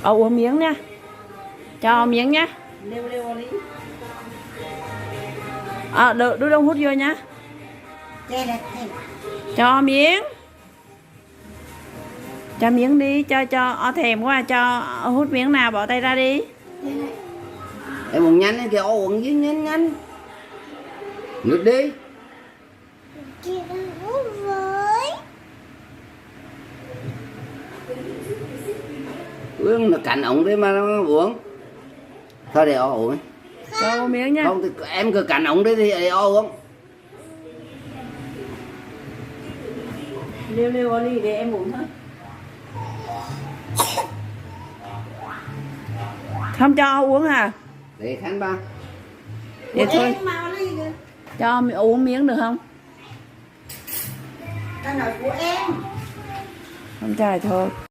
Uống miếng nha. Cho miếng nhá. Đưa đông hút vô nhá. Cho miếng. Cho miếng đi, cho thèm quá, cho hút miếng nào, bỏ tay ra đi. Em uống nhanh kìa, uống chứ nhanh nhanh. Nước đi. Uống nó cạnh ổng đấy mà nó uống. Thôi để uống. Cho miếng nha. Không thì em cứ cạnh ổng đấy thì để uống. Liêu đi để em uống thôi. Không cho uống à? Để Khánh ba. Để thôi. Cho uống miếng được không? Cái này của em. Không trời thôi.